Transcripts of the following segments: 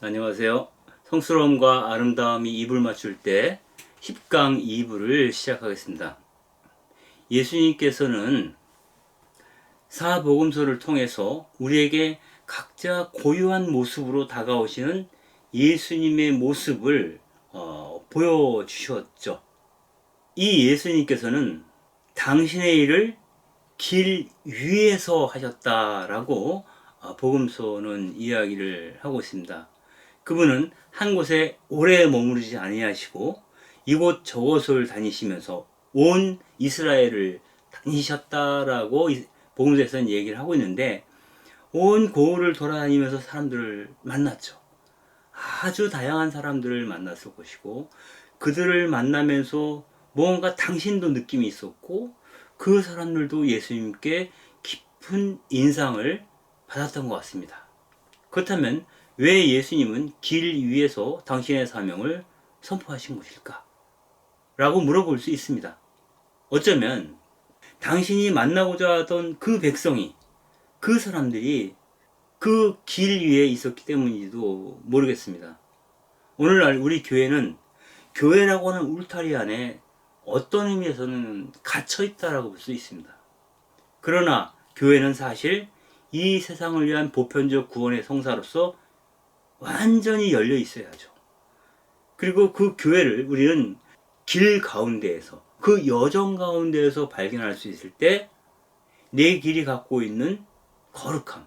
안녕하세요. 성스러움과 아름다움이 입을 맞출 때 10강 2부를 시작하겠습니다. 예수님께서는 사복음서를 통해서 우리에게 각자 고유한 모습으로 다가오시는 예수님의 모습을 보여주셨죠. 이 예수님께서는 당신의 일을 길 위에서 하셨다라고 복음서는 이야기를 하고 있습니다. 그분은 한 곳에 오래 머무르지 아니하시고 이곳 저곳을 다니시면서 온 이스라엘을 다니셨다라고 복음서에서는 얘기를 하고 있는데, 온 고을을 돌아다니면서 사람들을 만났죠. 아주 다양한 사람들을 만났을 것이고, 그들을 만나면서 뭔가 당신도 느낌이 있었고, 그 사람들도 예수님께 깊은 인상을 받았던 것 같습니다. 그렇다면 왜 예수님은 길 위에서 당신의 사명을 선포하신 것일까? 라고 물어볼 수 있습니다. 어쩌면 당신이 만나고자 하던 그 백성이, 그 사람들이 그 길 위에 있었기 때문인지도 모르겠습니다. 오늘날 우리 교회는 교회라고 하는 울타리 안에 어떤 의미에서는 갇혀있다라고 볼 수 있습니다. 그러나 교회는 사실 이 세상을 위한 보편적 구원의 성사로서 완전히 열려 있어야죠. 그리고 그 교회를 우리는 길 가운데에서, 그 여정 가운데에서 발견할 수 있을 때 내 길이 갖고 있는 거룩함,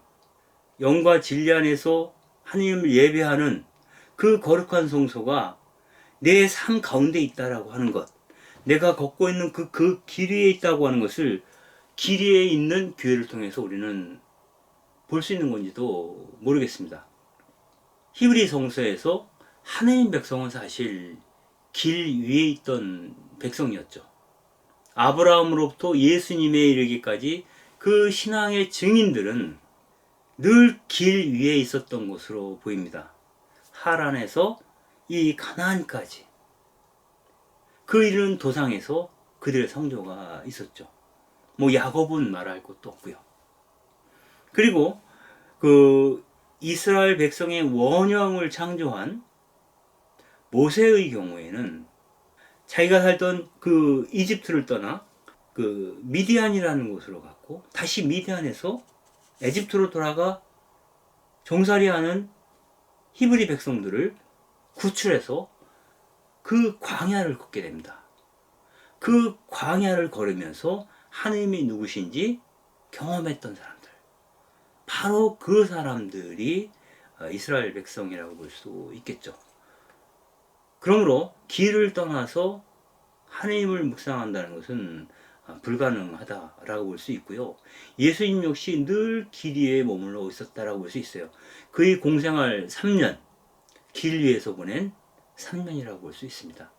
영과 진리 안에서 하나님을 예배하는 그 거룩한 성소가 내 삶 가운데 있다라고 하는 것, 내가 걷고 있는 그 길 위에 있다고 하는 것을 길 위에 있는 교회를 통해서 우리는 볼 수 있는 건지도 모르겠습니다. 히브리 성서에서 하나님 백성은 사실 길 위에 있던 백성이었죠. 아브라함으로부터 예수님에 이르기까지 그 신앙의 증인들은 늘 길 위에 있었던 것으로 보입니다. 하란에서 이 가나안까지 그 이르는 도상에서 그들의 성도가 있었죠. 야곱은 말할 것도 없고요. 그리고 그 이스라엘 백성의 원형을 창조한 모세의 경우에는 자기가 살던 그 이집트를 떠나 그 미디안이라는 곳으로 갔고, 다시 미디안에서 에집트로 돌아가 종살이하는 히브리 백성들을 구출해서 그 광야를 걷게 됩니다. 그 광야를 걸으면서 하나님이 누구신지 경험했던 사람들, 바로 그 사람들이 이스라엘 백성이라고 볼 수 있겠죠. 그러므로 길을 떠나서 하나님을 묵상한다는 것은 불가능하다라고 볼 수 있고요. 예수님 역시 늘 길 위에 머물러 있었다라고 볼 수 있어요. 그의 공생활 3년, 길 위에서 보낸 3년이라고 볼 수 있습니다.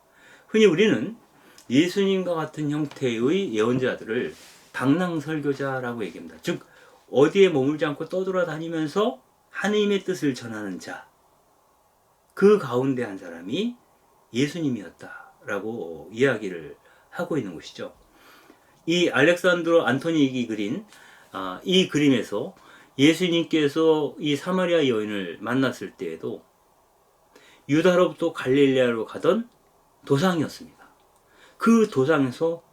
흔히 우리는 예수님과 같은 형태의 예언자들을 방랑설교자라고 얘기합니다. 즉, 어디에 머물지 않고 떠돌아다니면서 하나님의 뜻을 전하는 자, 그 가운데 한 사람이 예수님이었다라고 이야기를 하고 있는 것이죠. 이 알렉산드로 안토니익이 그린 이 그림에서 예수님께서 이 사마리아 여인을 만났을 때에도 유다로부터 갈릴레아로 가던 도상이었습니다. 그 도상에서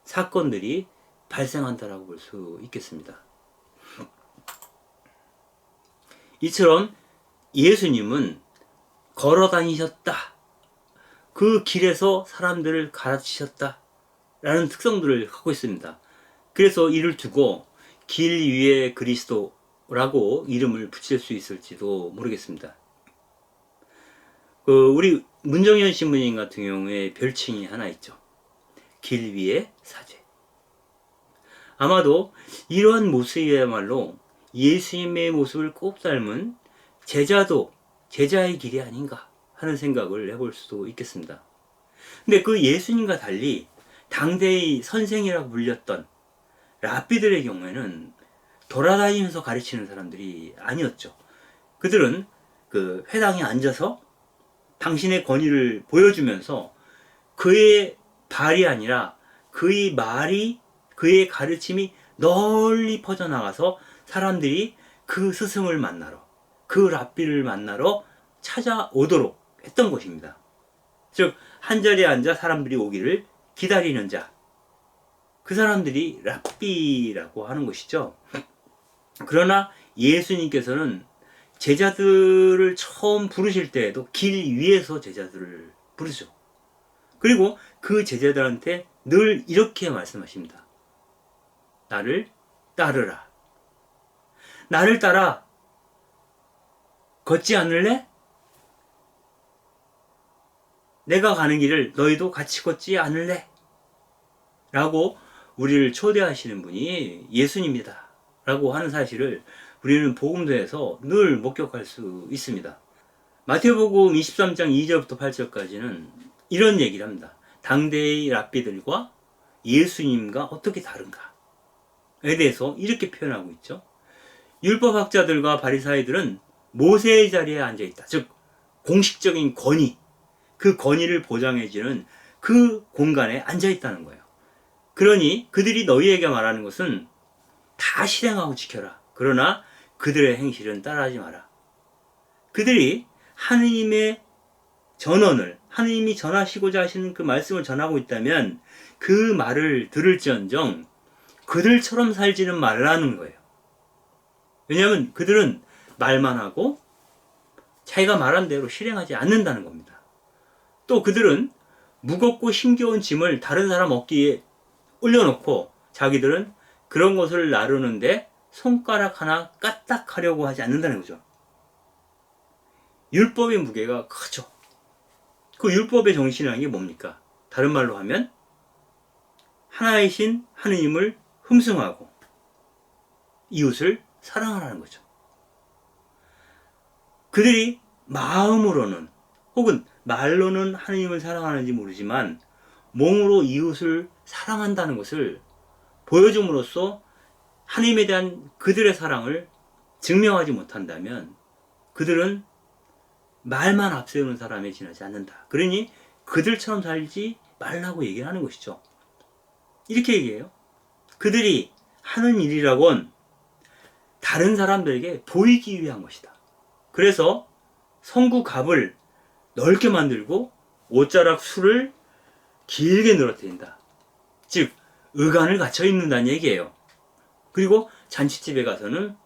사건들이 발생한다라고 볼 수 있겠습니다. 이처럼 예수님은 걸어 다니셨다, 그 길에서 사람들을 가르치셨다 라는 특성들을 갖고 있습니다. 그래서 이를 두고 길 위의 그리스도라고 이름을 붙일 수 있을지도 모르겠습니다. 우리 문정현 신부님 같은 경우에 별칭이 하나 있죠. 길 위의 사제. 아마도 이러한 모습이야말로 예수님의 모습을 꼭 닮은 제자도 제자의 길이 아닌가 하는 생각을 해볼 수도 있겠습니다. 근데 그 예수님과 달리 당대의 선생이라고 불렸던 랍비들의 경우에는 돌아다니면서 가르치는 사람들이 아니었죠. 그들은 그 회당에 앉아서 당신의 권위를 보여주면서 그의 발이 아니라 그의 말이, 그의 가르침이 널리 퍼져나가서 사람들이 그 스승을 만나러, 그 랍비를 만나러 찾아오도록 했던 것입니다. 즉, 한자리에 앉아 사람들이 오기를 기다리는 자, 그 사람들이 랍비라고 하는 것이죠. 그러나 예수님께서는 제자들을 처음 부르실 때에도 길 위에서 제자들을 부르죠. 그리고 그 제자들한테 늘 이렇게 말씀하십니다. 나를 따르라. 나를 따라 걷지 않을래? 내가 가는 길을 너희도 같이 걷지 않을래? 라고 우리를 초대하시는 분이 예수님이다 라고 하는 사실을 우리는 복음서에서 늘 목격할 수 있습니다. 마태복음 23장 2절부터 8절까지는 이런 얘기를 합니다. 당대의 랍비들과 예수님과 어떻게 다른가에 대해서 이렇게 표현하고 있죠. 율법학자들과 바리사이들은 모세의 자리에 앉아있다. 즉 공식적인 권위, 그 권위를 보장해주는 그 공간에 앉아있다는 거예요. 그러니 그들이 너희에게 말하는 것은 다 실행하고 지켜라. 그러나 그들의 행실은 따라하지 마라. 그들이 하느님의 전언을, 하느님이 전하시고자 하시는 그 말씀을 전하고 있다면 그 말을 들을지언정 그들처럼 살지는 말라는 거예요. 왜냐하면 그들은 말만 하고 자기가 말한 대로 실행하지 않는다는 겁니다. 또 그들은 무겁고 힘겨운 짐을 다른 사람 어깨에 올려놓고 자기들은 그런 것을 나르는데 손가락 하나 까딱하려고 하지 않는다는 거죠. 율법의 무게가 크죠. 그 율법의 정신이라는 게 뭡니까? 다른 말로 하면 하나이신 하느님을 흠숭하고 이웃을 사랑하라는 거죠. 그들이 마음으로는 혹은 말로는 하느님을 사랑하는지 모르지만 몸으로 이웃을 사랑한다는 것을 보여줌으로써 하느님에 대한 그들의 사랑을 증명하지 못한다면 그들은 말만 앞세우는 사람에 지나지 않는다. 그러니 그들처럼 살지 말라고 얘기를 하는 것이죠. 이렇게 얘기해요. 그들이 하는 일이라곤 다른 사람들에게 보이기 위한 것이다. 그래서 성구갑을 넓게 만들고 옷자락 술을 길게 늘어뜨린다. 즉 의관을 갖춰 입는다는 얘기예요. 그리고 잔치집에 가서는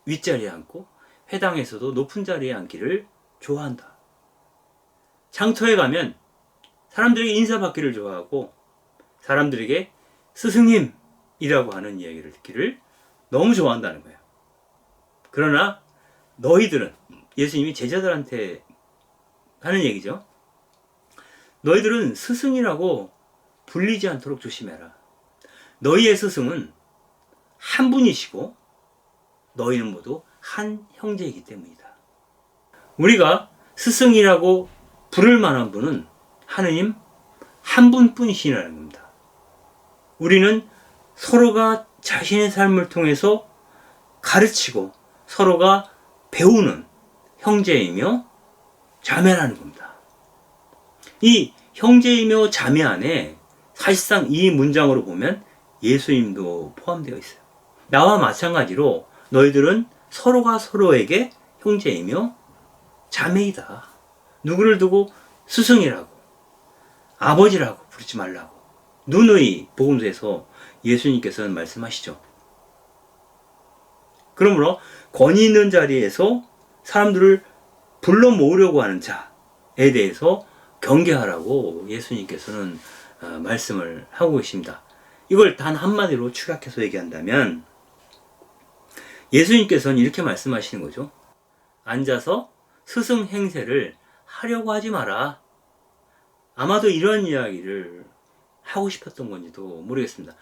윗자리에 앉고 회당에서도 높은 자리에 앉기를 좋아한다. 장터에 가면 사람들에게 인사받기를 좋아하고 사람들에게 스승님이라고 하는 이야기를 듣기를 너무 좋아한다는 거예요. 그러나 너희들은, 예수님이 제자들한테 하는 얘기죠. 너희들은 스승이라고 불리지 않도록 조심해라. 너희의 스승은 한 분이시고 너희는 모두 한 형제이기 때문이다. 우리가 스승이라고 부를 만한 분은 하느님 한 분뿐이시라는 겁니다. 우리는 서로가 자신의 삶을 통해서 가르치고 서로가 배우는 형제이며 자매라는 겁니다. 이 형제이며 자매 안에 사실상 이 문장으로 보면 예수님도 포함되어 있어요. 나와 마찬가지로 너희들은 서로가 서로에게 형제이며 자매이다. 누구를 두고 스승이라고, 아버지라고 부르지 말라고 누누이 복음서에서 예수님께서는 말씀하시죠. 그러므로 권위 있는 자리에서 사람들을 불러 모으려고 하는 자에 대해서 경계하라고 예수님께서는 말씀을 하고 계십니다. 이걸 단 한마디로 축약해서 얘기한다면 예수님께서는 이렇게 말씀하시는 거죠. 앉아서 스승 행세를 하려고 하지 마라. 아마도 이런 이야기를 하고 싶었던 건지도 모르겠습니다.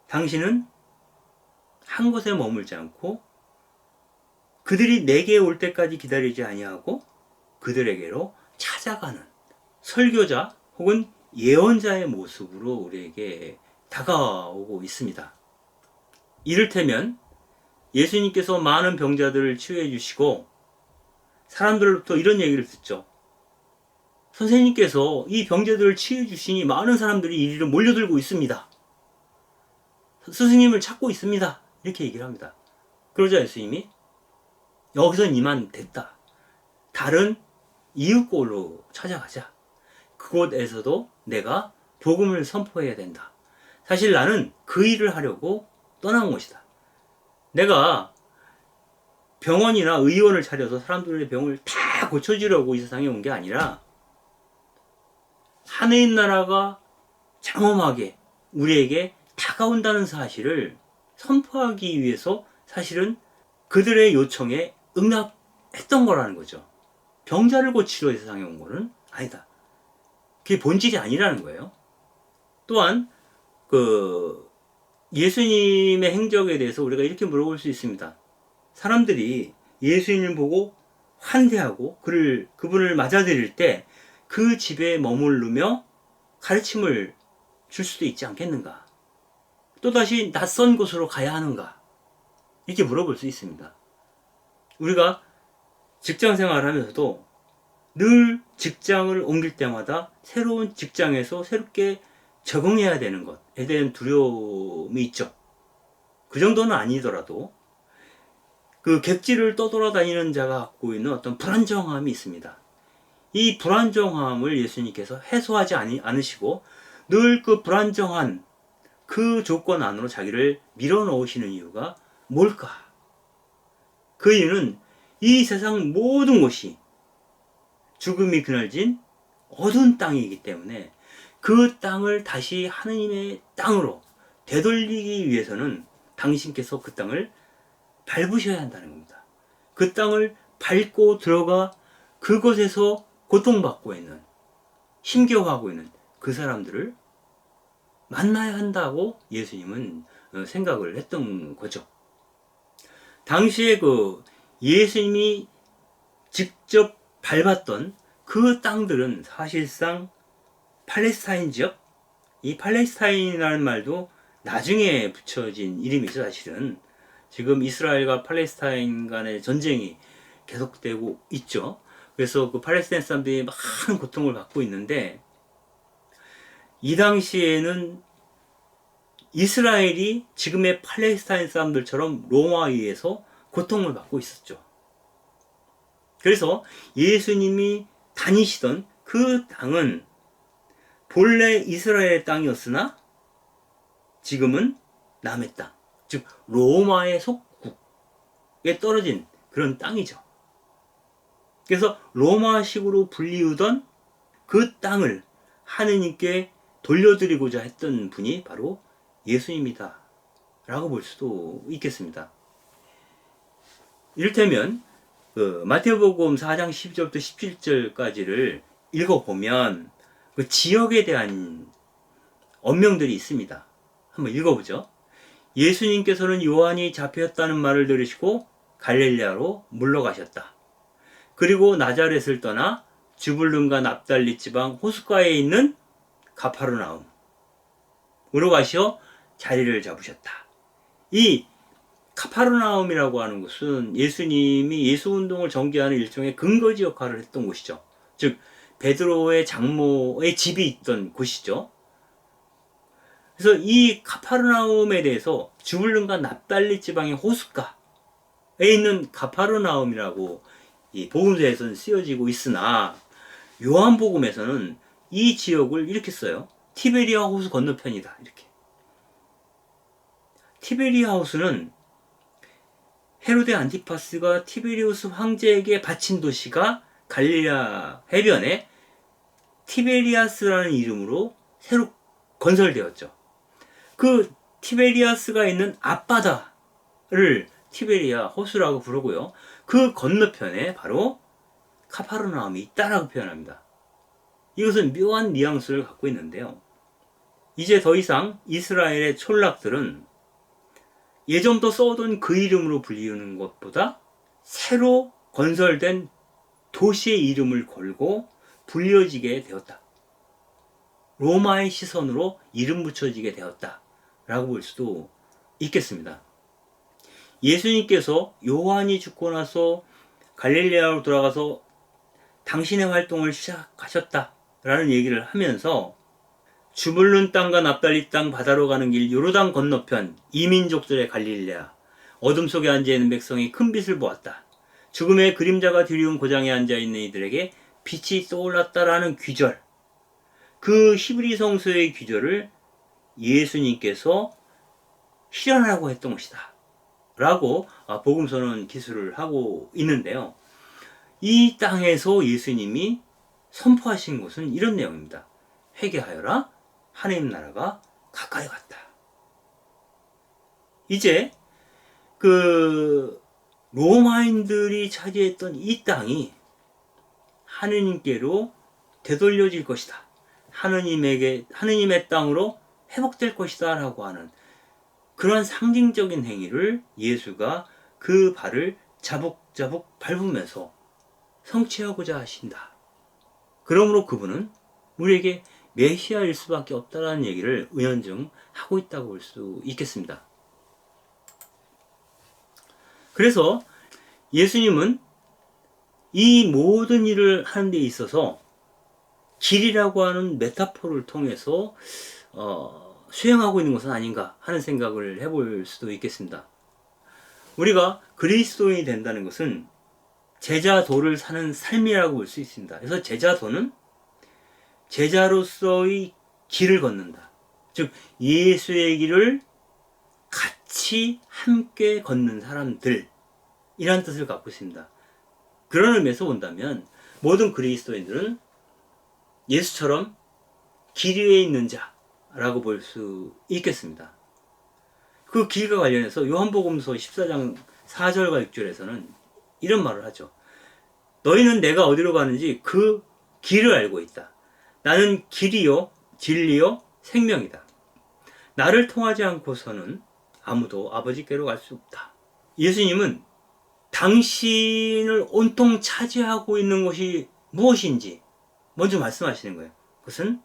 당신은 한 곳에 머물지 않고 그들이 내게 올 때까지 기다리지 아니하고 그들에게로 찾아가는 설교자 혹은 예언자의 모습으로 우리에게 다가오고 있습니다. 이를테면 예수님께서 많은 병자들을 치유해 주시고 사람들로부터 이런 얘기를 듣죠. 선생님께서 이 병자들을 치유해 주시니 많은 사람들이 이리로 몰려들고 있습니다. 스승님을 찾고 있습니다. 이렇게 얘기를 합니다. 그러자 예수님이 여기선 이만 됐다. 다른 이웃골로 찾아가자. 그곳에서도 내가 복음을 선포해야 된다. 사실 나는 그 일을 하려고 떠난 것이다. 내가 병원이나 의원을 차려서 사람들의 병을 다 고쳐주려고 이 세상에 온 게 아니라 하느님 나라가 장엄하게 우리에게 다가온다는 사실을 선포하기 위해서 사실은 그들의 요청에 응답했던 거라는 거죠. 병자를 고치러 이 세상에 온 거는 아니다. 그게 본질이 아니라는 거예요. 또한 예수님의 행적에 대해서 우리가 이렇게 물어볼 수 있습니다. 사람들이 예수님을 보고 환대하고 그분을 맞아들일 때 그 집에 머무르며 가르침을 줄 수도 있지 않겠는가? 또다시 낯선 곳으로 가야 하는가? 이렇게 물어볼 수 있습니다. 우리가 직장 생활을 하면서도 늘 직장을 옮길 때마다 새로운 직장에서 새롭게 적응해야 되는 것에 대한 두려움이 있죠. 그 정도는 아니더라도 그 객지를 떠돌아다니는 자가 갖고 있는 어떤 불안정함이 있습니다. 이 불안정함을 예수님께서 해소하지 않으시고 늘 그 불안정한 그 조건 안으로 자기를 밀어넣으시는 이유가 뭘까? 그 이유는 이 세상 모든 곳이 죽음이 그늘진 어두운 땅이기 때문에 그 땅을 다시 하느님의 땅으로 되돌리기 위해서는 당신께서 그 땅을 밟으셔야 한다는 겁니다. 그 땅을 밟고 들어가 그곳에서 고통받고 있는, 힘겨워하고 있는 그 사람들을 만나야 한다고 예수님은 생각을 했던 거죠. 당시에 예수님이 직접 밟았던 그 땅들은 사실상 팔레스타인 지역, 이 팔레스타인이라는 말도 나중에 붙여진 이름이죠. 사실은 지금 이스라엘과 팔레스타인 간의 전쟁이 계속되고 있죠. 그래서 그 팔레스타인 사람들이 많은 고통을 받고 있는데, 이 당시에는 이스라엘이 지금의 팔레스타인 사람들처럼 로마에 의해서 고통을 받고 있었죠. 그래서 예수님이 다니시던 그 땅은 본래 이스라엘의 땅이었으나 지금은 남의 땅, 즉 로마의 속국에 떨어진 그런 땅이죠. 그래서 로마식으로 불리우던 그 땅을 하느님께 돌려드리고자 했던 분이 바로 예수님이다 라고 볼 수도 있겠습니다. 이를테면 마태복음 4장 12절부터 17절까지를 읽어보면 그 지역에 대한 언명들이 있습니다. 한번 읽어보죠. 예수님께서는 요한이 잡혔다는 말을 들으시고 갈릴레아로 물러가셨다. 그리고 나자렛을 떠나 주불름과 납달리 지방 호숫가에 있는 가파르나움으로 가셔 자리를 잡으셨다. 이 가파르나움이라고 하는 곳은 예수님이 예수운동을 전개하는 일종의 근거지 역할을 했던 곳이죠. 즉 베드로의 장모의 집이 있던 곳이죠. 그래서 이 가파르나움에 대해서 주불름과 납달리 지방의 호숫가에 있는 가파르나움이라고 이 복음서에서는 쓰여지고 있으나 요한복음에서는 이 지역을 이렇게 써요. 티베리아 호수 건너편이다. 이렇게. 티베리아 호수는 헤로데 안티파스가 티베리우스 황제에게 바친 도시가 갈릴리아 해변에 티베리아스라는 이름으로 새로 건설되었죠. 그 티베리아스가 있는 앞바다를 티베리아 호수라고 부르고요. 그 건너편에 바로 카파르나움이 있다라고 표현합니다. 이것은 묘한 뉘앙스를 갖고 있는데요. 이제 더 이상 이스라엘의 촌락들은 예전부터 써오던 그 이름으로 불리우는 것보다 새로 건설된 도시의 이름을 걸고 불려지게 되었다. 로마의 시선으로 이름 붙여지게 되었다 라고 볼 수도 있겠습니다. 예수님께서 요한이 죽고 나서 갈릴레아로 돌아가서 당신의 활동을 시작하셨다 라는 얘기를 하면서 주불룬 땅과 납달리 땅 바다로 가는 길 요르단 건너편 이민족들의 갈릴레아 어둠 속에 앉아있는 백성이 큰 빛을 보았다. 죽음의 그림자가 드리운 고장에 앉아있는 이들에게 빛이 떠올랐다라는 귀절, 그 히브리 성서의 귀절을 예수님께서 실현하고 했던 것이다 라고 복음서는 기술을 하고 있는데요. 이 땅에서 예수님이 선포하신 것은 이런 내용입니다. 회개하여라, 하나님 나라가 가까이 왔다. 이제 그 로마인들이 차지했던 이 땅이 하느님께로 되돌려질 것이다. 하느님의 땅으로 회복될 것이다 라고 하는 그런 상징적인 행위를 예수가 그 발을 자북자북 밟으면서 성취하고자 하신다. 그러므로 그분은 우리에게 메시아일 수밖에 없다라는 얘기를 은연중 하고 있다고 볼 수 있겠습니다. 그래서 예수님은 이 모든 일을 하는 데 있어서 길이라고 하는 메타포를 통해서 수행하고 있는 것은 아닌가 하는 생각을 해볼 수도 있겠습니다. 우리가 그리스도인이 된다는 것은 제자도를 사는 삶이라고 볼 수 있습니다. 그래서 제자도는 제자로서의 길을 걷는다. 즉 예수의 길을 같이 함께 걷는 사람들, 이란 뜻을 갖고 있습니다. 그런 의미에서 본다면 모든 그리스도인들은 예수처럼 길 위에 있는 자라고 볼 수 있겠습니다. 그 길과 관련해서 요한복음서 14장 4절과 6절에서는 이런 말을 하죠. 너희는 내가 어디로 가는지 그 길을 알고 있다. 나는 길이요 진리요 생명이다. 나를 통하지 않고서는 아무도 아버지께로 갈 수 없다. 예수님은 당신을 온통 차지하고 있는 것이 무엇인지 먼저 말씀하시는 거예요. 그것은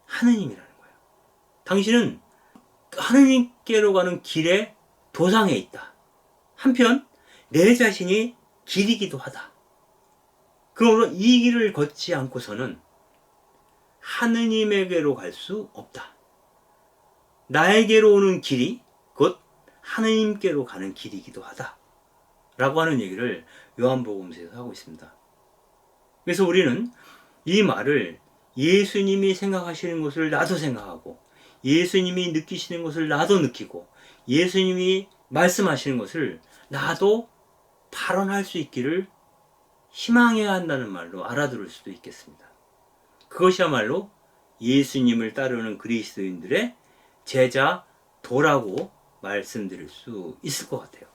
하느님이라는 거예요. 당신은 하느님께로 가는 길의 도상에 있다. 한편 내 자신이 길이기도 하다. 그러므로 이 길을 걷지 않고서는 하느님에게로 갈 수 없다. 나에게로 오는 길이 곧 하느님께로 가는 길이기도 하다 라고 하는 얘기를 요한복음서에서 하고 있습니다. 그래서 우리는 이 말을 예수님이 생각하시는 것을 나도 생각하고, 예수님이 느끼시는 것을 나도 느끼고, 예수님이 말씀하시는 것을 나도 발언할 수 있기를 희망해야 한다는 말로 알아들을 수도 있겠습니다. 그것이야말로 예수님을 따르는 그리스도인들의 제자도라고 말씀드릴 수 있을 것 같아요.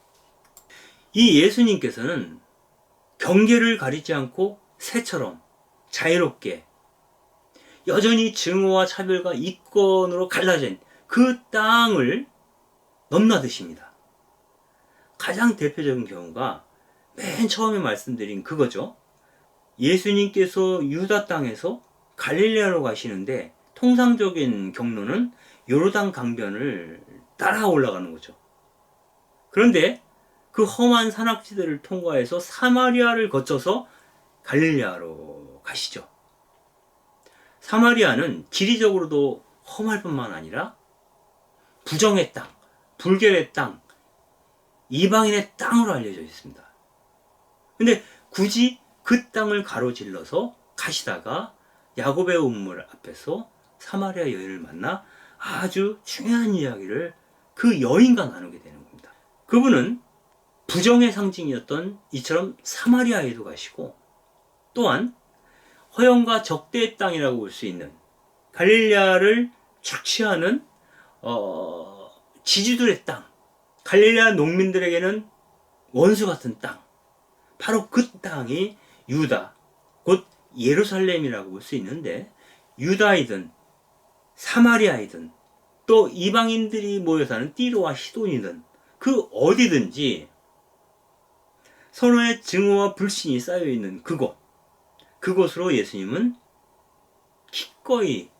이 예수님께서는 경계를 가리지 않고 새처럼 자유롭게 여전히 증오와 차별과 이권으로 갈라진 그 땅을 넘나드십니다. 가장 대표적인 경우가 맨 처음에 말씀드린 그거죠. 예수님께서 유다 땅에서 갈릴레아로 가시는데 통상적인 경로는 요르단 강변을 따라 올라가는 거죠. 그런데 그 험한 산악지대를 통과해서 사마리아를 거쳐서 갈릴레아로 가시죠. 사마리아는 지리적으로도 험할 뿐만 아니라 부정의 땅, 불결의 땅, 이방인의 땅으로 알려져 있습니다. 근데 굳이 그 땅을 가로질러서 가시다가 야곱의 우물 앞에서 사마리아 여인을 만나 아주 중요한 이야기를 그 여인과 나누게 되는 겁니다. 그분은 부정의 상징이었던 이처럼 사마리아에도 가시고, 또한 허영과 적대의 땅이라고 볼 수 있는 갈릴레아를 착취하는 지주들의 땅, 갈릴레아 농민들에게는 원수 같은 땅, 바로 그 땅이 유다, 곧 예루살렘이라고 볼 수 있는데, 유다이든 사마리아이든 또 이방인들이 모여 사는 띠로와 시돈이든 그 어디든지 서로의 증오와 불신이 쌓여있는 그곳으로 예수님은 기꺼이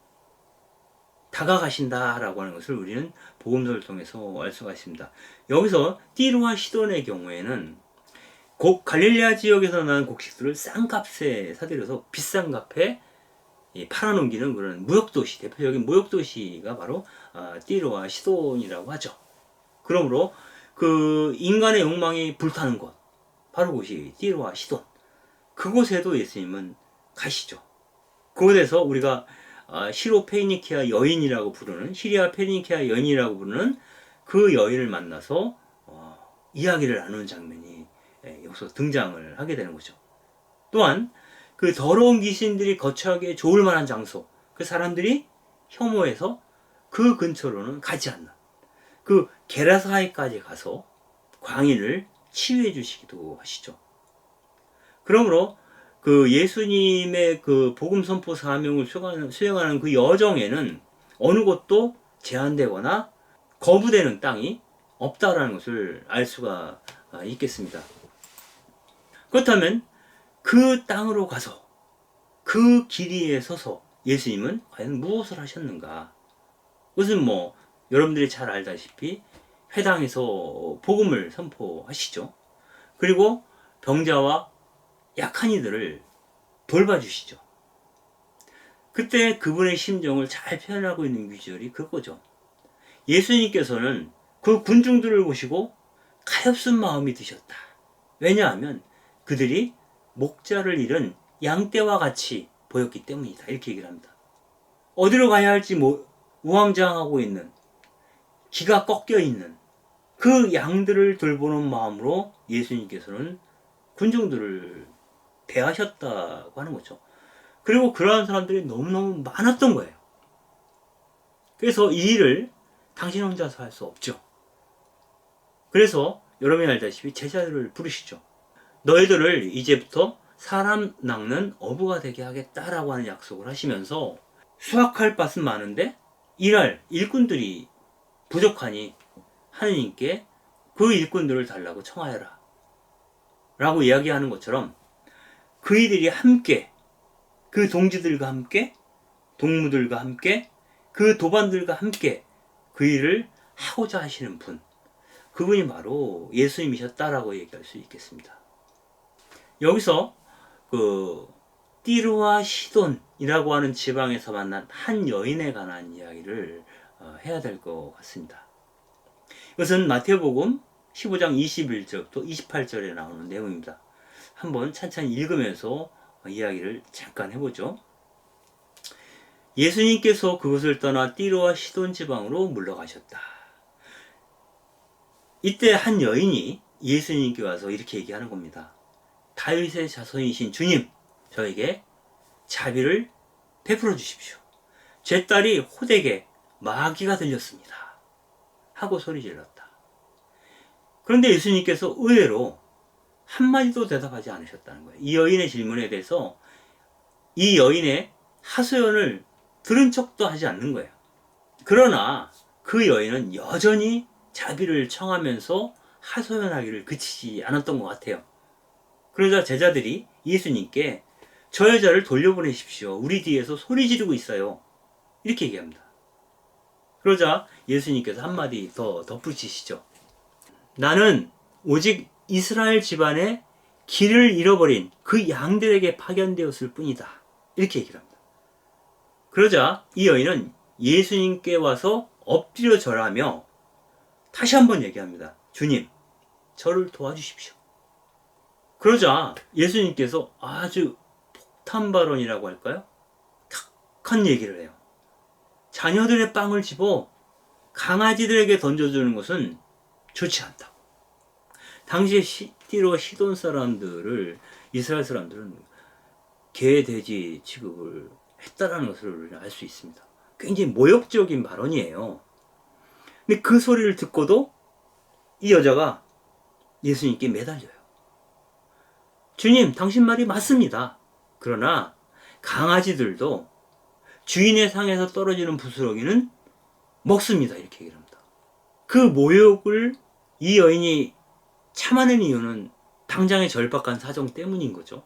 다가가신다라고 하는 것을 우리는 복음서를 통해서 알 수가 있습니다. 여기서 띠로와 시돈의 경우에는 갈릴레아 지역에서 나는 곡식들을 싼 값에 사들여서 비싼 값에 팔아넘기는 그런 무역도시, 대표적인 무역도시가 바로 띠로와 시돈이라고 하죠. 그러므로 그 인간의 욕망이 불타는 곳, 바로 그것이 띠로와 시돈. 그곳에도 예수님은 가시죠. 그곳에서 우리가 시로 페니키아 여인이라고 부르는, 시리아 페니키아 여인이라고 부르는 그 여인을 만나서 이야기를 나누는 장면이 여기서 등장을 하게 되는 거죠. 또한 그 더러운 귀신들이 거처하기에 좋을 만한 장소, 그 사람들이 혐오해서 그 근처로는 가지 않는 그 게라사에까지 가서 광인을 치유해 주시기도 하시죠. 그러므로 그 예수님의 그 복음 선포 사명을 수행하는 그 여정에는 어느 곳도 제한되거나 거부되는 땅이 없다라는 것을 알 수가 있겠습니다. 그렇다면 그 땅으로 가서 그 길이에 서서 예수님은 과연 무엇을 하셨는가? 그것은 뭐 여러분들이 잘 알다시피 회당에서 복음을 선포하시죠. 그리고 병자와 약한 이들을 돌봐주시죠. 그때 그분의 심정을 잘 표현하고 있는 구절이 그거죠. 예수님께서는 그 군중들을 보시고 가엾은 마음이 드셨다. 왜냐하면 그들이 목자를 잃은 양떼와 같이 보였기 때문이다. 이렇게 얘기를 합니다. 어디로 가야 할지 우왕좌왕하고 있는, 기가 꺾여 있는 그 양들을 돌보는 마음으로 예수님께서는 군중들을 대하셨다고 하는 거죠. 그리고 그러한 사람들이 너무너무 많았던 거예요. 그래서 이 일을 당신 혼자서 할 수 없죠. 그래서 여러분이 알다시피 제자들을 부르시죠. 너희들을 이제부터 사람 낚는 어부가 되게 하겠다라고 하는 약속을 하시면서 수확할 밭은 많은데 일할 일꾼들이 부족하니 하느님께 그 일꾼들을 달라고 청하여라 라고 이야기하는 것처럼 그이들이 함께, 그 동지들과 함께, 동무들과 함께, 그 도반들과 함께 그 일을 하고자 하시는 분, 그분이 바로 예수님이셨다라고 얘기할 수 있겠습니다. 여기서 그 띠르와 시돈이라고 하는 지방에서 만난 한 여인에 관한 이야기를 해야 될 것 같습니다. 이것은 마태복음 15장 21절부터 28절에 나오는 내용입니다. 한번 찬찬히 읽으면서 이야기를 잠깐 해보죠. 예수님께서 그것을 떠나 띠로와 시돈 지방으로 물러가셨다. 이때 한 여인이 예수님께 와서 이렇게 얘기하는 겁니다. 다윗의 자손이신 주님, 저에게 자비를 베풀어 주십시오. 제 딸이 호되게 마귀가 들렸습니다. 하고 소리 질렀다. 그런데 예수님께서 의외로 한마디도 대답하지 않으셨다는 거예요. 이 여인의 질문에 대해서 이 여인의 하소연을 들은 척도 하지 않는 거예요. 그러나 그 여인은 여전히 자비를 청하면서 하소연하기를 그치지 않았던 것 같아요. 그러자 제자들이 예수님께 저 여자를 돌려보내십시오. 우리 뒤에서 소리 지르고 있어요. 이렇게 얘기합니다. 그러자 예수님께서 한마디 더 덧붙이시죠. 나는 오직 이스라엘 집안에 길을 잃어버린 그 양들에게 파견되었을 뿐이다. 이렇게 얘기를 합니다. 그러자 이 여인은 예수님께 와서 엎드려 절하며 다시 한번 얘기합니다. 주님, 저를 도와주십시오. 그러자 예수님께서 아주 폭탄 발언이라고 할까요? 탁한 얘기를 해요. 자녀들의 빵을 집어 강아지들에게 던져주는 것은 좋지 않다고. 당시에 띠로 시돈 사람들을, 이스라엘 사람들은 개, 돼지 취급을 했다라는 것을 알 수 있습니다. 굉장히 모욕적인 발언이에요. 근데 그 소리를 듣고도 이 여자가 예수님께 매달려요. 주님, 당신 말이 맞습니다. 그러나 강아지들도 주인의 상에서 떨어지는 부스러기는 먹습니다. 이렇게 얘기를 합니다. 그 모욕을 이 여인이 참아낸 이유는 당장의 절박한 사정 때문인 거죠.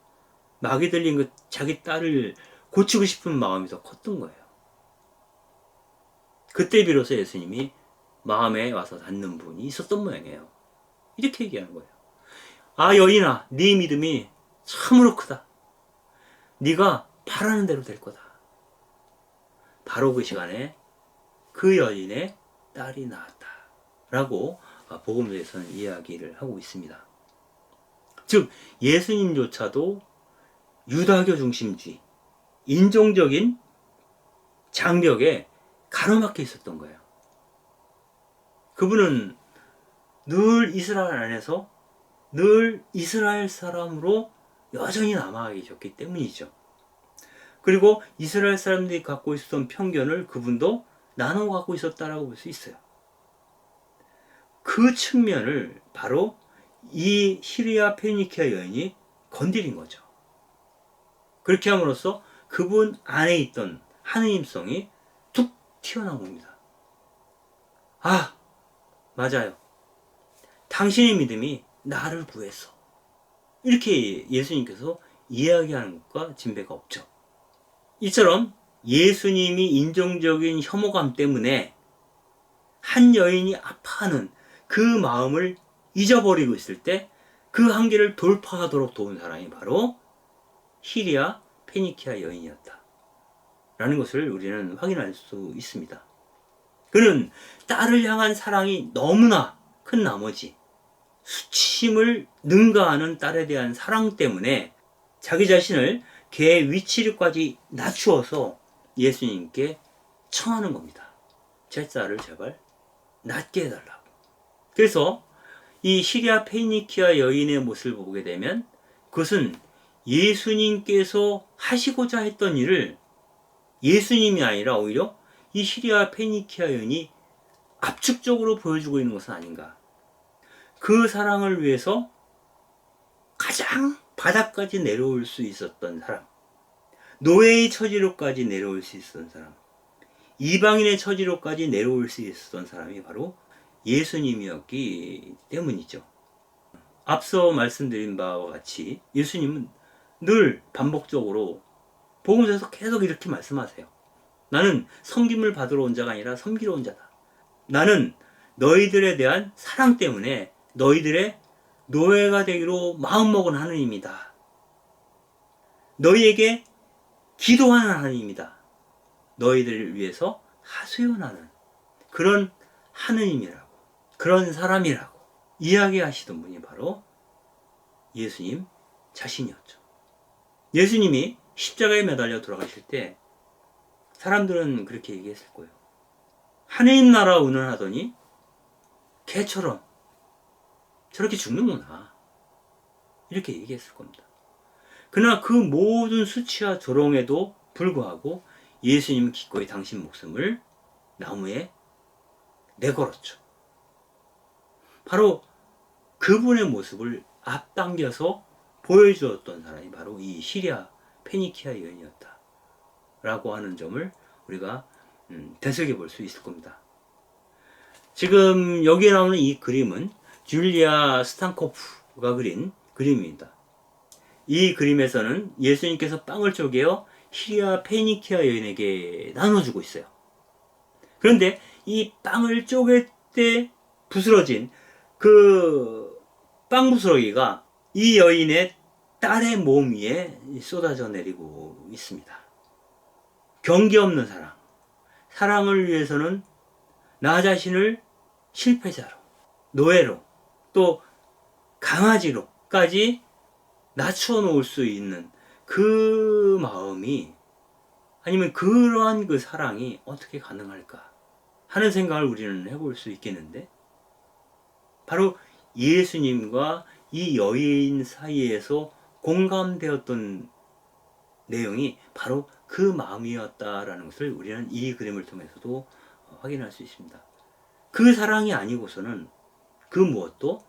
마귀 들린 그 자기 딸을 고치고 싶은 마음이 더 컸던 거예요. 그때 비로소 예수님이 마음에 와서 닿는 분이 있었던 모양이에요. 이렇게 얘기하는 거예요. 아, 여인아, 네 믿음이 참으로 크다. 네가 바라는 대로 될 거다. 바로 그 시간에 그 여인의 딸이 나았다 라고 복음서에서는 이야기를 하고 있습니다. 즉 예수님조차도 유다교 중심주의, 인종적인 장벽에 가로막혀 있었던 거예요. 그분은 늘 이스라엘 안에서 늘 이스라엘 사람으로 여전히 남아 계셨기 때문이죠. 그리고 이스라엘 사람들이 갖고 있었던 편견을 그분도 나눠 갖고 있었다라고 볼 수 있어요. 그 측면을 바로 이 시리아 페니키아 여인이 건드린 거죠. 그렇게 함으로써 그분 안에 있던 하느님성이 툭 튀어나온 겁니다. 아, 맞아요. 당신의 믿음이 나를 구했어. 이렇게 예수님께서 이야기하는 것과 진배가 없죠. 이처럼 예수님이 인종적인 혐오감 때문에 한 여인이 아파하는 그 마음을 잊어버리고 있을 때 그 한계를 돌파하도록 도운 사람이 바로 시리아 페니키아 여인이었다 라는 것을 우리는 확인할 수 있습니다. 그는 딸을 향한 사랑이 너무나 큰 나머지 수치심을 능가하는 딸에 대한 사랑 때문에 자기 자신을 개의 위치를까지 낮추어서 예수님께 청하는 겁니다. 제 딸을 제발 낫게 해달라고. 그래서 이 시리아 페니키아 여인의 모습을 보게 되면 그것은 예수님께서 하시고자 했던 일을 예수님이 아니라 오히려 이 시리아 페니키아 여인이 압축적으로 보여주고 있는 것은 아닌가. 그 사랑을 위해서 가장 바닥까지 내려올 수 있었던 사람, 노예의 처지로까지 내려올 수 있었던 사람, 이방인의 처지로까지 내려올 수 있었던 사람이 바로 예수님이었기 때문이죠. 앞서 말씀드린 바와 같이 예수님은 늘 반복적으로 복음서에서 계속 이렇게 말씀하세요. 나는 섬김을 받으러 온 자가 아니라 섬기러 온 자다. 나는 너희들에 대한 사랑 때문에 너희들의 노예가 되기로 마음먹은 하느님이다. 너희에게 기도하는 하느님이다. 너희들을 위해서 하소연하는 그런 하느님이라고, 그런 사람이라고 이야기하시던 분이 바로 예수님 자신이었죠. 예수님이 십자가에 매달려 돌아가실 때 사람들은 그렇게 얘기했을 거예요. 하느님 나라 운운하더니 개처럼 저렇게 죽는구나. 이렇게 얘기했을 겁니다. 그러나 그 모든 수치와 조롱에도 불구하고 예수님은 기꺼이 당신 목숨을 나무에 내걸었죠. 바로 그분의 모습을 앞당겨서 보여주었던 사람이 바로 이 시리아 페니키아 여인이었다 라고 하는 점을 우리가 되새겨 볼 수 있을 겁니다. 지금 여기에 나오는 이 그림은 줄리아 스탄코프가 그린 그림입니다. 이 그림에서는 예수님께서 빵을 쪼개어 시리아 페니키아 여인에게 나눠주고 있어요. 그런데 이 빵을 쪼갤 때 부스러진 그 빵 부스러기가 이 여인의 딸의 몸 위에 쏟아져 내리고 있습니다. 경계 없는 사랑, 사랑을 위해서는 나 자신을 실패자로, 노예로, 또 강아지로까지 낮추어 놓을 수 있는 그 마음이, 아니면 그러한 그 사랑이 어떻게 가능할까 하는 생각을 우리는 해볼 수 있겠는데, 바로 예수님과 이 여인 사이에서 공감되었던 내용이 바로 그 마음이었다라는 것을 우리는 이 그림을 통해서도 확인할 수 있습니다. 그 사랑이 아니고서는 그 무엇도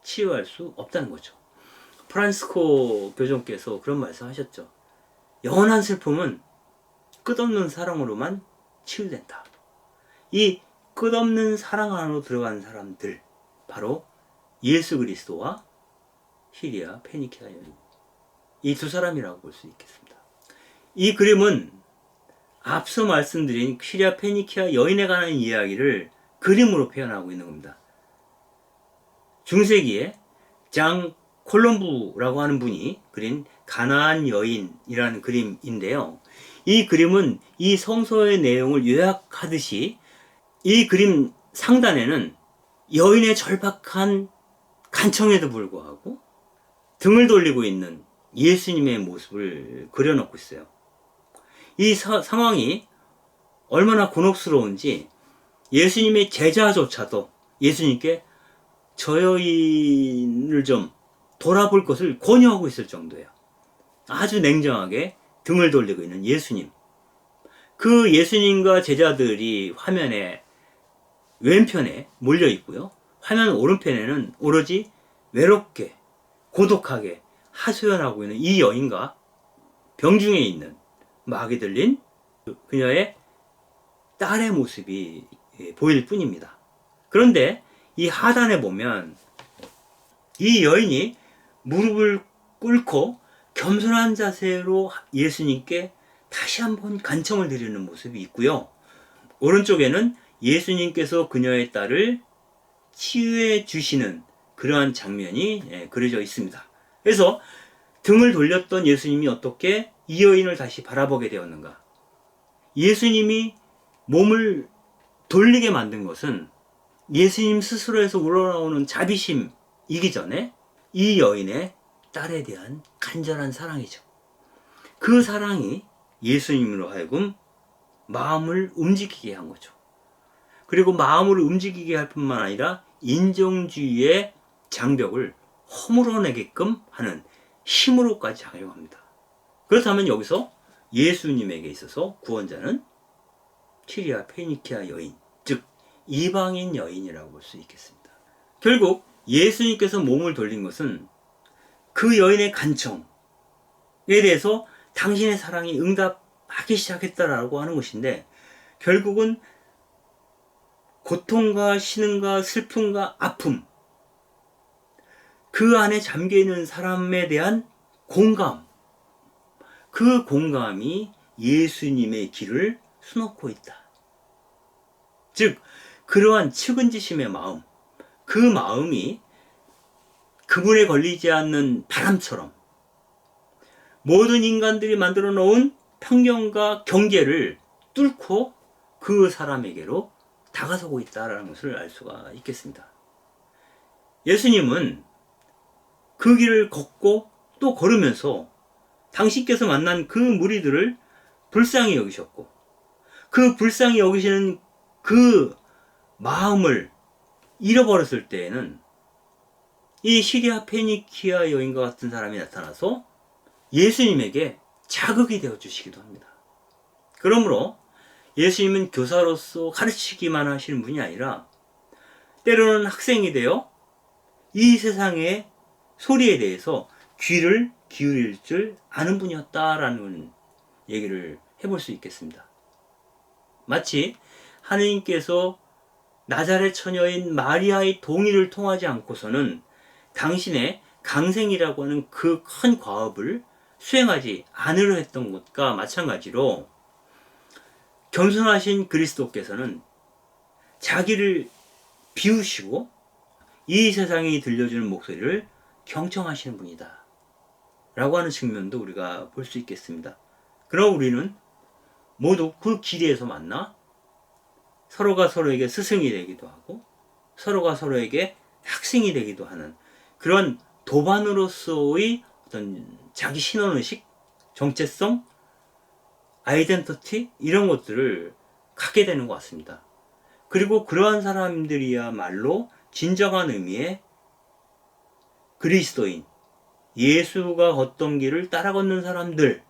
치유할 수 없다는 거죠. 프란시스코 교종께서 그런 말씀 하셨죠. 영원한 슬픔은 끝없는 사랑으로만 치유된다. 이 끝없는 사랑 안으로 들어간 사람들, 바로 예수 그리스도와 시리아 페니키아 여인, 이 두 사람이라고 볼 수 있겠습니다. 이 그림은 앞서 말씀드린 시리아 페니키아 여인에 관한 이야기를 그림으로 표현하고 있는 겁니다. 중세기에 장 콜롬부라고 하는 분이 그린 가나안 여인이라는 그림인데요. 이 그림은 이 성서의 내용을 요약하듯이 이 그림 상단에는 여인의 절박한 간청에도 불구하고 등을 돌리고 있는 예수님의 모습을 그려놓고 있어요. 이 상황이 얼마나 곤혹스러운지 예수님의 제자조차도 예수님께 저 여인을 좀 돌아볼 것을 권유하고 있을 정도예요. 아주 냉정하게 등을 돌리고 있는 예수님. 그 예수님과 제자들이 화면에 왼편에 몰려 있고요. 화면 오른편에는 오로지 외롭게 고독하게 하소연하고 있는 이 여인과 병중에 있는 마귀 들린 그녀의 딸의 모습이 보일 뿐입니다. 그런데 이 하단에 보면 이 여인이 무릎을 꿇고 겸손한 자세로 예수님께 다시 한번 간청을 드리는 모습이 있고요. 오른쪽에는 예수님께서 그녀의 딸을 치유해 주시는 그러한 장면이 그려져 있습니다. 그래서 등을 돌렸던 예수님이 어떻게 이 여인을 다시 바라보게 되었는가? 예수님이 몸을 돌리게 만든 것은 예수님 스스로에서 우러나오는 자비심이기 전에 이 여인의 딸에 대한 간절한 사랑이죠. 그 사랑이 예수님으로 하여금 마음을 움직이게 한 거죠. 그리고 마음을 움직이게 할 뿐만 아니라 인정주의의 장벽을 허물어내게끔 하는 힘으로까지 작용합니다. 그렇다면 여기서 예수님에게 있어서 구원자는 시리아 페니키아 여인, 즉 이방인 여인이라고 볼 수 있겠습니다. 결국 예수님께서 몸을 돌린 것은 그 여인의 간청에 대해서 당신의 사랑이 응답하기 시작했다라고 하는 것인데, 결국은 고통과 신음과 슬픔과 아픔, 그 안에 잠겨있는 사람에 대한 공감, 그 공감이 예수님의 길을 수놓고 있다. 즉 그러한 측은지심의 마음, 그 마음이 그분에 걸리지 않는 바람처럼 모든 인간들이 만들어 놓은 편견과 경계를 뚫고 그 사람에게로 다가서고 있다는 것을 알 수가 있겠습니다. 예수님은 그 길을 걷고 또 걸으면서 당신께서 만난 그 무리들을 불쌍히 여기셨고, 그 불쌍히 여기시는 그 마음을 잃어버렸을 때에는 이 시리아 페니키아 여인과 같은 사람이 나타나서 예수님에게 자극이 되어 주시기도 합니다. 그러므로 예수님은 교사로서 가르치기만 하시는 분이 아니라 때로는 학생이 되어 이 세상의 소리에 대해서 귀를 기울일 줄 아는 분이었다라는 얘기를 해볼 수 있겠습니다. 마치 하느님께서 나자렛 처녀인 마리아의 동의를 통하지 않고서는 당신의 강생이라고 하는 그 큰 과업을 수행하지 않으려 했던 것과 마찬가지로 겸손하신 그리스도께서는 자기를 비우시고 이 세상이 들려주는 목소리를 경청하시는 분이다 라고 하는 측면도 우리가 볼 수 있겠습니다. 그럼 우리는 모두 그 길에서 만나 서로가 서로에게 스승이 되기도 하고 서로가 서로에게 학생이 되기도 하는 그런 도반으로서의 어떤 자기 신원의식, 정체성, 아이덴티티 이런 것들을 갖게 되는 것 같습니다. 그리고 그러한 사람들이야말로 진정한 의미의 그리스도인, 예수가 걷던 길을 따라 걷는 사람들이라고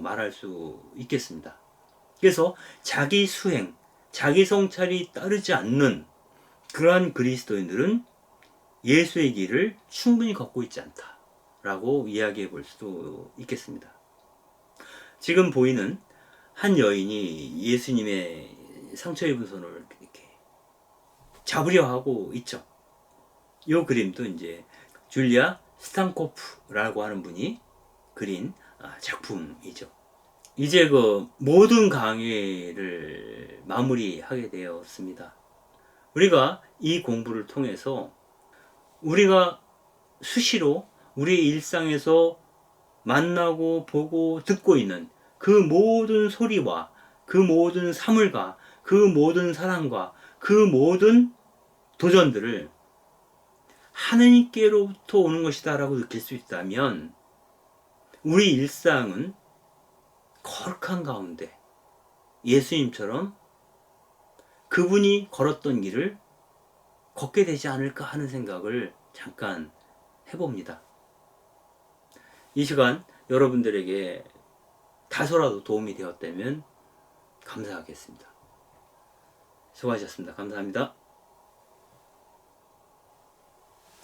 말할 수 있겠습니다. 그래서 자기 수행, 자기 성찰이 따르지 않는 그러한 그리스도인들은 예수의 길을 충분히 걷고 있지 않다라고 이야기해 볼 수도 있겠습니다. 지금 보이는 한 여인이 예수님의 상처 입은 손을 이렇게 잡으려 하고 있죠. 이 그림도 이제 줄리아 스탄코프라고 하는 분이 그린 작품이죠. 이제 그 모든 강의를 마무리하게 되었습니다. 우리가 이 공부를 통해서 우리가 수시로 우리 일상에서 만나고 보고 듣고 있는 그 모든 소리와 그 모든 사물과 그 모든 사랑과 그 모든 도전들을 하느님께로부터 오는 것이다 라고 느낄 수 있다면 우리 일상은 거룩한 가운데 예수님처럼 그분이 걸었던 길을 걷게 되지 않을까 하는 생각을 잠깐 해봅니다. 이 시간 여러분들에게 다소라도 도움이 되었다면 감사하겠습니다. 수고하셨습니다. 감사합니다.